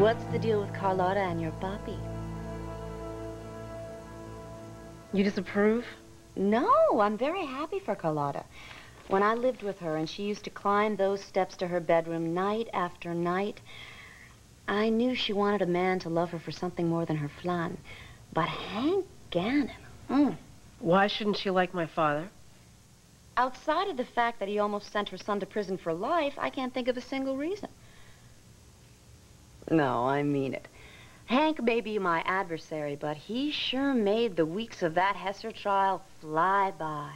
What's the deal with Carlotta and your puppy? You disapprove? No, I'm very happy for Carlotta. When I lived with her and she used to climb those steps to her bedroom night after night, I knew she wanted a man to love her for something more than her flan. But Hank Gannon, Why shouldn't she like my father? Outside of the fact that he almost sent her son to prison for life, I can't think of a single reason. No, I mean it. Hank may be my adversary, but he sure made the weeks of that Hesser trial fly by.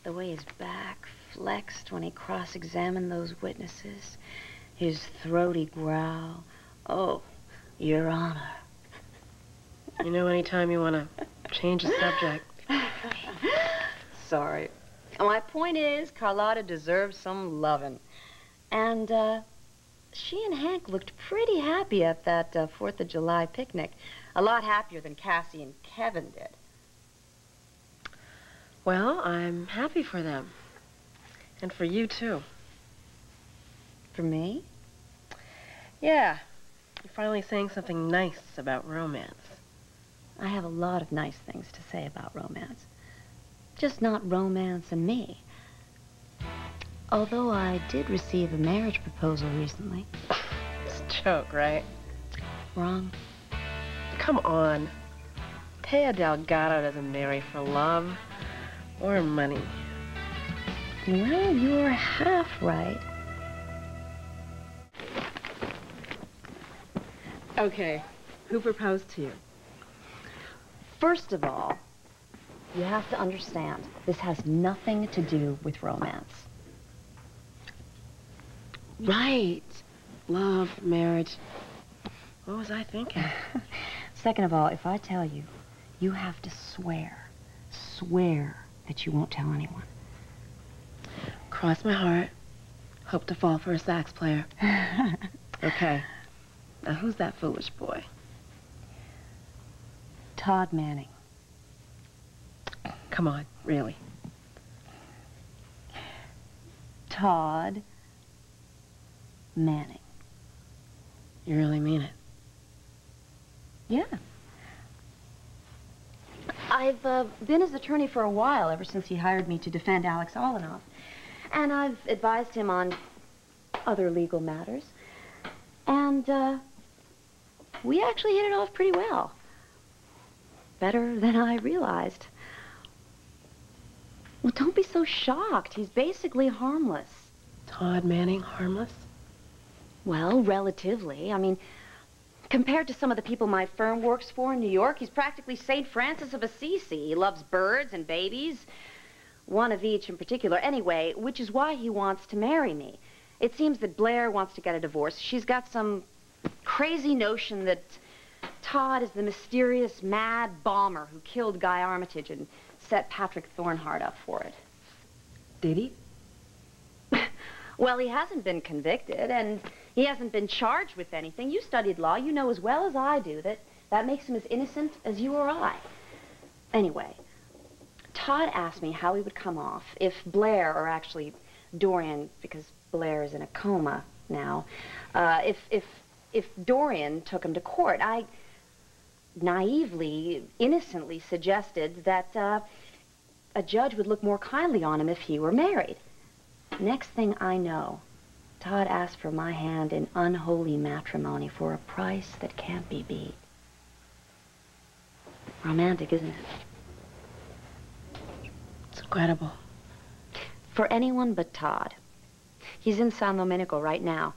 The way his back flexed when he cross-examined those witnesses. His throaty growl. Oh, Your Honor. You know, anytime you want to change the subject. Sorry. My point is, Carlotta deserves some lovin'. And, she and Hank looked pretty happy at that 4th of July picnic. A lot happier than Cassie and Kevin did. Well, I'm happy for them. And for you, too. For me? Yeah. You're finally saying something nice about romance. I have a lot of nice things to say about romance. Just not romance and me. Although I did receive a marriage proposal recently. It's a joke, right? Wrong. Come on. Taya Delgado doesn't marry for love or money. Well, you're half right. Okay, who proposed to you? First of all, you have to understand, this has nothing to do with romance. Right. Love, marriage. What was I thinking? Second of all, if I tell you, you have to swear that you won't tell anyone. Cross my heart. Hope to fall for a sax player. Okay. Now, who's that foolish boy? Todd Manning. Come on, really. Todd Manning. You really mean it? Yeah. I've been his attorney for a while, ever since he hired me to defend Alex Olenoff. And I've advised him on other legal matters. And, we actually hit it off pretty well. Better than I realized. Well, don't be so shocked. He's basically harmless. Todd Manning, harmless? Well, relatively. I mean, compared to some of the people my firm works for in New York, he's practically St. Francis of Assisi. He loves birds and babies, one of each in particular. Anyway, which is why he wants to marry me. It seems that Blair wants to get a divorce. She's got some crazy notion that Todd is the mysterious mad bomber who killed Guy Armitage and set Patrick Thornhart up for it. Did he? Well, he hasn't been convicted, and he hasn't been charged with anything. You studied law. You know as well as I do that that makes him as innocent as you or I. Anyway, Todd asked me how he would come off if Blair, or actually Dorian, because Blair is in a coma now, if Dorian took him to court. I naively, innocently suggested that a judge would look more kindly on him if he were married. Next thing I know, Todd asked for my hand in unholy matrimony for a price that can't be beat. Romantic, isn't it? It's incredible. For anyone but Todd. He's in San Domenico right now,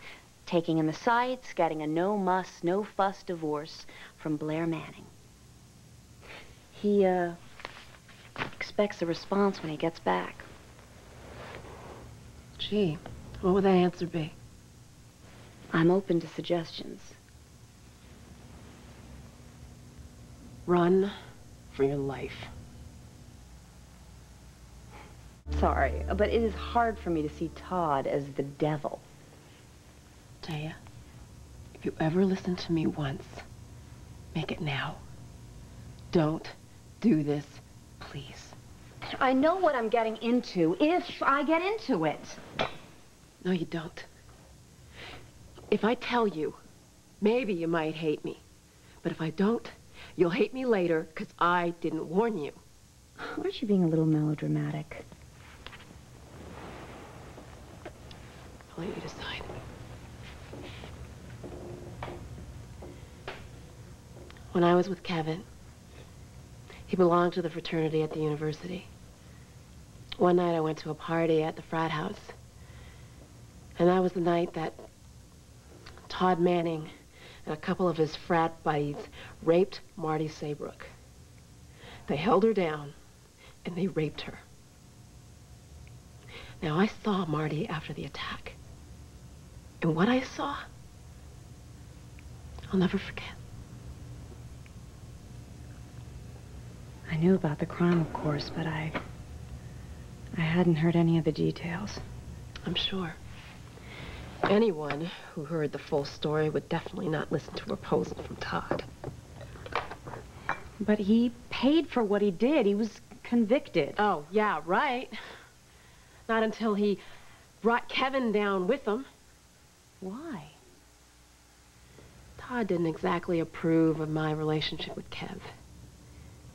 taking in the sights, getting a no-muss, no-fuss divorce from Blair Manning. He, expects a response when he gets back. Gee, what would that answer be? I'm open to suggestions. Run for your life. Sorry, but it is hard for me to see Todd as the devil. Taya, if you ever listen to me once, make it now. Don't do this, please. I know what I'm getting into, if I get into it. No, you don't. If I tell you, Maybe you might hate me. But if I don't, you'll hate me later because I didn't warn you. Aren't you being a little melodramatic? I'll let you decide. When I was with Kevin, he belonged to the fraternity at the university. One night I went to a party at the frat house. And that was the night that Todd Manning and a couple of his frat buddies raped Marty Saybrook. They held her down and they raped her. Now, I saw Marty after the attack. And what I saw, I'll never forget. I knew about the crime, of course, but I hadn't heard any of the details. I'm sure. Anyone who heard the full story would definitely not listen to a proposal from Todd. But he paid for what he did. He was convicted. Oh, yeah, right. Not until he brought Kevin down with him. Why? Todd didn't exactly approve of my relationship with Kev.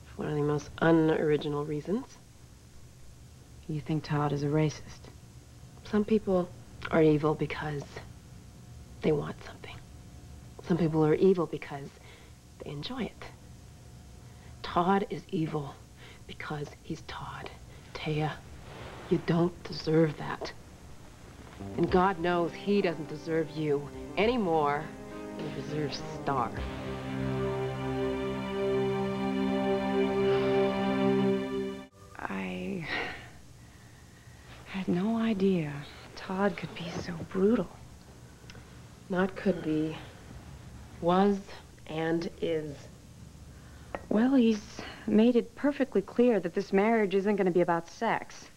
For one of the most unoriginal reasons. You think Todd is a racist? Some people are evil because they want something. Some people are evil because they enjoy it. Todd is evil because he's Todd. Taya, you don't deserve that. And God knows he doesn't deserve you any more than he deserves Star. I had no idea Todd could be so brutal. Not could be. Was and is. Well, he's made it perfectly clear that this marriage isn't going to be about sex.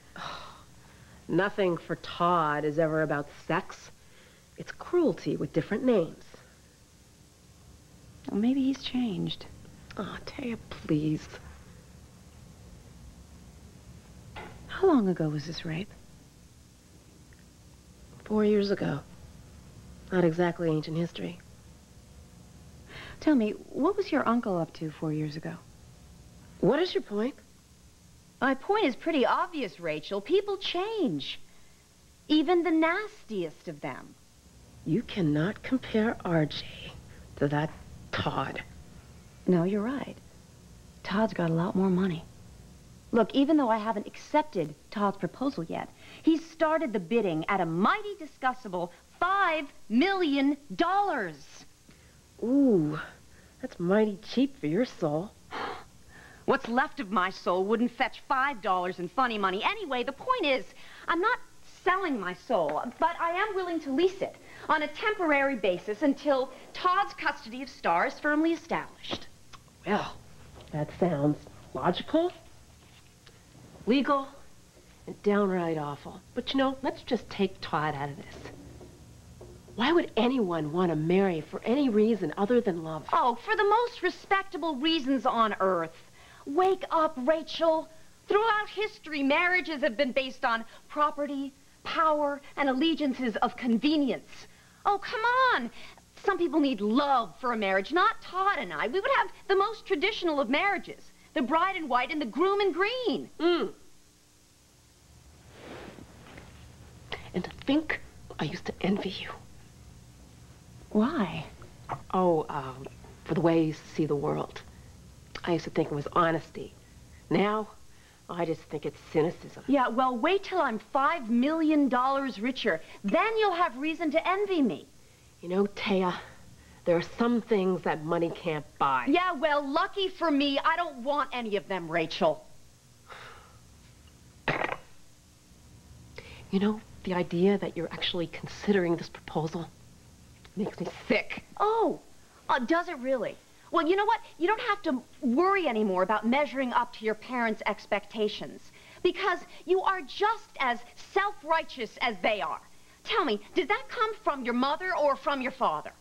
Nothing for Todd is ever about sex. It's cruelty with different names. Well, maybe he's changed. Oh, Taya, please. How long ago was this rape? 4 years ago. Not exactly ancient history. Tell me, what was your uncle up to 4 years ago? What is your point? My point is pretty obvious, Rachel. People change. Even the nastiest of them. You cannot compare RJ to that Todd. No, you're right. Todd's got a lot more money. Look, even though I haven't accepted Todd's proposal yet, he's started the bidding at a mighty discussable $5 million. Ooh, that's mighty cheap for your soul. What's left of my soul wouldn't fetch $5 in funny money. Anyway, the point is, I'm not selling my soul, but I am willing to lease it on a temporary basis until Todd's custody of Star is firmly established. Well, that sounds logical, legal, and downright awful. But you know, let's just take Todd out of this. Why would anyone want to marry for any reason other than love? Oh, for the most respectable reasons on earth. Wake up, Rachel. Throughout history, marriages have been based on property, power, and allegiances of convenience. Oh, come on. Some people need love for a marriage, not Todd and I. We would have the most traditional of marriages. The bride in white and the groom in green. And to think I used to envy you. Why? Oh, for the way you see the world. I used to think it was honesty. Now, I just think it's cynicism. Yeah, well, wait till I'm $5 million richer. Then you'll have reason to envy me. You know, Taya, there are some things that money can't buy. Yeah, well, lucky for me, I don't want any of them, Rachel. You know, the idea that you're actually considering this proposal makes me sick. Oh, does it really? Well, you know what? You don't have to worry anymore about measuring up to your parents' expectations, because you are just as self-righteous as they are. Tell me, did that come from your mother or from your father?